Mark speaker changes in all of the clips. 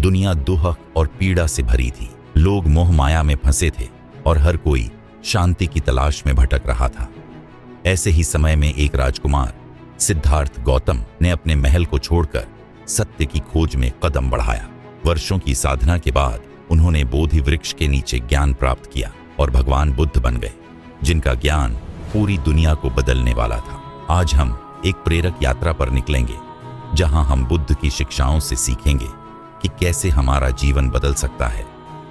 Speaker 1: दुनिया दुख और पीड़ा से भरी थी। लोग मोह माया में फंसे थे और हर कोई शांति की तलाश में भटक रहा था। ऐसे ही समय में एक राजकुमार सिद्धार्थ गौतम ने अपने महल को छोड़कर सत्य की खोज में कदम बढ़ाया। वर्षों की साधना के बाद उन्होंने बोधि वृक्ष के नीचे ज्ञान प्राप्त किया और भगवान बुद्ध बन गए, जिनका ज्ञान पूरी दुनिया को बदलने वाला था। आज हम एक प्रेरक यात्रा पर निकलेंगे, जहां हम बुद्ध की शिक्षाओं से सीखेंगे कि कैसे हमारा जीवन बदल सकता है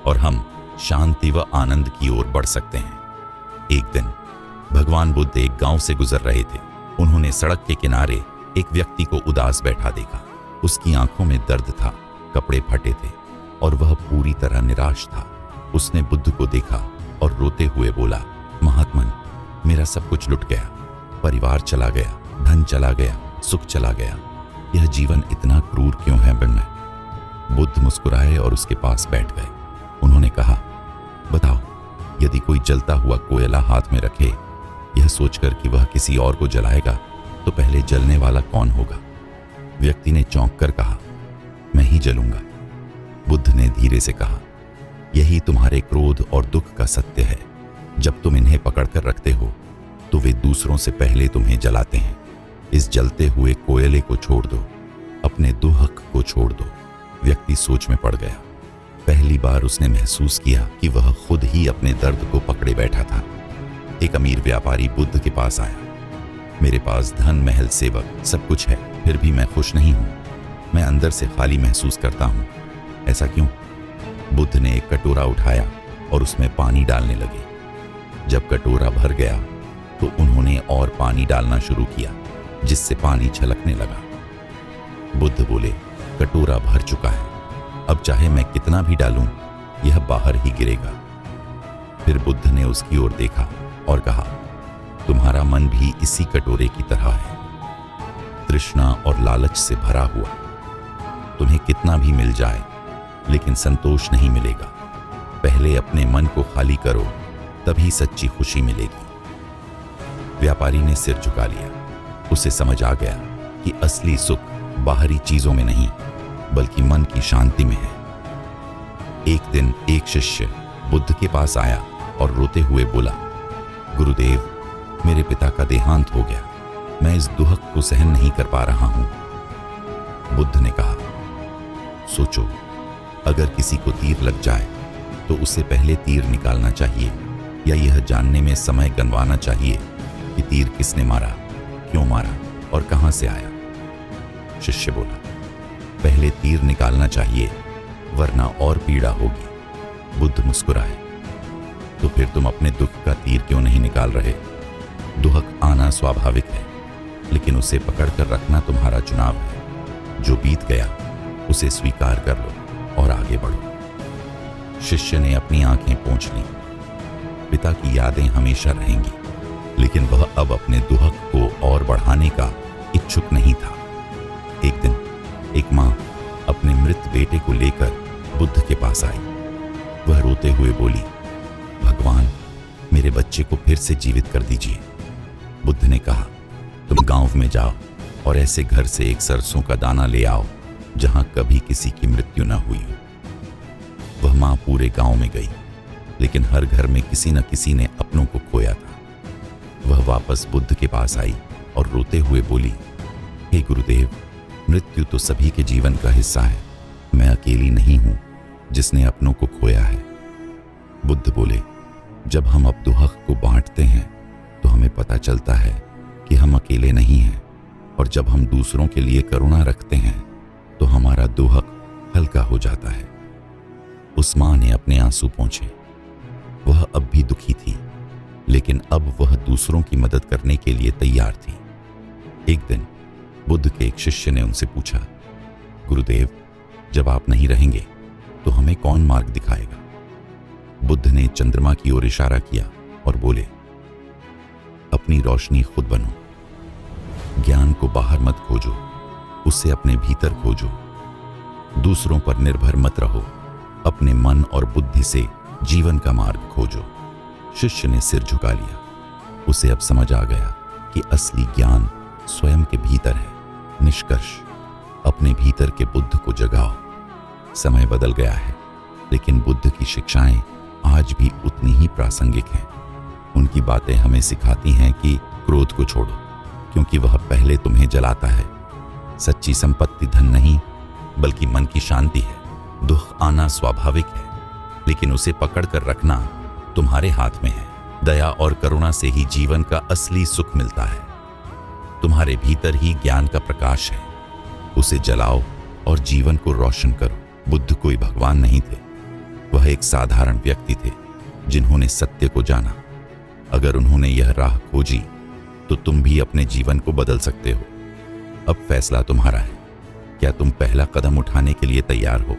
Speaker 1: और हम शांति व आनंद की ओर बढ़ सकते हैं। एक दिन भगवान बुद्ध एक गांव से गुजर रहे थे। उन्होंने सड़क के किनारे एक व्यक्ति को उदास बैठा देखा। उसकी आंखों में दर्द था, कपड़े फटे थे और वह पूरी तरह निराश था। उसने बुद्ध को देखा और रोते हुए बोला, महात्मन, मेरा सब कुछ लुट गया, परिवार चला गया, धन चला गया, सुख चला गया। यह जीवन इतना क्रूर क्यों है बिन्ना? बुद्ध मुस्कुराए और उसके पास बैठ गए। उन्होंने कहा, बताओ, यदि कोई जलता हुआ कोयला हाथ में रखे, यह सोचकर कि वह किसी और को जलाएगा, तो पहले जलने वाला कौन होगा? व्यक्ति ने चौंक कर कहा, मैं ही जलूंगा। बुद्ध ने धीरे से कहा, यही तुम्हारे क्रोध और दुख का सत्य है। जब तुम इन्हें पकड़कर रखते हो तो वे दूसरों से पहले तुम्हें जलाते हैं। इस जलते हुए कोयले को छोड़ दो, अपने दुख को छोड़ दो। व्यक्ति सोच में पड़ गया। पहली बार उसने महसूस किया कि वह खुद ही अपने दर्द को पकड़े बैठा था। एक अमीर व्यापारी बुद्ध के पास आया। मेरे पास धन, महल, सेवक सब कुछ है, फिर भी मैं खुश नहीं हूं। मैं अंदर से खाली महसूस करता हूं। ऐसा क्यों? बुद्ध ने एक कटोरा उठाया और उसमें पानी डालने लगे। जब कटोरा भर गया तो उन्होंने और पानी डालना शुरू किया, जिससे पानी छलकने लगा। बुद्ध बोले, कटोरा भर चुका है, अब चाहे मैं कितना भी डालूं, यह बाहर ही गिरेगा। फिर बुद्ध ने उसकी ओर देखा और कहा, तुम्हारा मन भी इसी कटोरे की तरह है, तृष्णा और लालच से भरा हुआ। तुम्हें कितना भी मिल जाए, लेकिन संतोष नहीं मिलेगा। पहले अपने मन को खाली करो, तभी सच्ची खुशी मिलेगी। व्यापारी ने सिर झुका लिया। उसे समझ आ गया कि असली सुख बाहरी चीजों में नहीं, बल्कि मन की शांति में है। एक दिन एक शिष्य बुद्ध के पास आया और रोते हुए बोला, गुरुदेव, मेरे पिता का देहांत हो गया। मैं इस दुख को सहन नहीं कर पा रहा हूं। बुद्ध ने कहा, सोचो, अगर किसी को तीर लग जाए तो उसे पहले तीर निकालना चाहिए, या यह जानने में समय गंवाना चाहिए कि तीर किसने मारा, क्यों मारा और कहां से आया? शिष्य बोला, पहले तीर निकालना चाहिए, वरना और पीड़ा होगी। बुद्ध मुस्कुराए, तो फिर तुम अपने दुख का तीर क्यों नहीं निकाल रहे? दुख आना स्वाभाविक है, लेकिन उसे पकड़कर रखना तुम्हारा चुनाव है। जो बीत गया उसे स्वीकार कर लो और आगे बढ़ो। शिष्य ने अपनी आंखें पोंछ लीं। पिता की यादें हमेशा रहेंगी, लेकिन वह अब अपने दुख को और बढ़ाने का इच्छुक नहीं था। एक दिन एक मां अपने मृत बेटे को लेकर बुद्ध के पास आई। वह रोते हुए बोली, भगवान, मेरे बच्चे को फिर से जीवित कर दीजिए। बुद्ध ने कहा, तुम गांव में जाओ और ऐसे घर से एक सरसों का दाना ले आओ जहां कभी किसी की मृत्यु न हुई हो। वह मां पूरे गांव में गई, लेकिन हर घर में किसी न किसी ने अपनों को खोया था। वह वापस बुद्ध के पास आई और रोते हुए बोली, हे गुरुदेव, मृत्यु तो सभी के जीवन का हिस्सा है। मैं अकेली नहीं हूं जिसने अपनों को खोया है। बुद्ध बोले, जब हम अब दुख को बांटते हैं तो हमें पता चलता है कि हम अकेले नहीं हैं, और जब हम दूसरों के लिए करुणा रखते हैं तो हमारा दुख हल्का हो जाता है। उस मां ने अपने आंसू पोंछे। वह अब भी दुखी थी, लेकिन अब वह दूसरों की मदद करने के लिए तैयार थी। एक दिन बुद्ध के एक शिष्य ने उनसे पूछा, गुरुदेव, जब आप नहीं रहेंगे तो हमें कौन मार्ग दिखाएगा? बुद्ध ने चंद्रमा की ओर इशारा किया और बोले, अपनी रोशनी खुद बनो। ज्ञान को बाहर मत खोजो, उसे अपने भीतर खोजो। दूसरों पर निर्भर मत रहो, अपने मन और बुद्धि से जीवन का मार्ग खोजो। शिष्य ने सिर झुका लिया। उसे अब समझ आ गया कि असली ज्ञान स्वयं के भीतर है। निष्कर्ष, अपने भीतर के बुद्ध को जगाओ। समय बदल गया है, लेकिन बुद्ध की शिक्षाएं आज भी उतनी ही प्रासंगिक हैं। उनकी बातें हमें सिखाती हैं कि क्रोध को छोड़ो, क्योंकि वह पहले तुम्हें जलाता है। सच्ची संपत्ति धन नहीं, बल्कि मन की शांति है। दुख आना स्वाभाविक है, लेकिन उसे पकड़ कर रखना तुम्हारे हाथ में है। दया और करुणा से ही जीवन का असली सुख मिलता है। तुम्हारे भीतर ही ज्ञान का प्रकाश है, उसे जलाओ और जीवन को रोशन करो। बुद्ध कोई भगवान नहीं थे, वह एक साधारण व्यक्ति थे जिन्होंने सत्य को जाना। अगर उन्होंने यह राह खोजी तो तुम भी अपने जीवन को बदल सकते हो। अब फैसला तुम्हारा है, क्या तुम पहला कदम उठाने के लिए तैयार हो?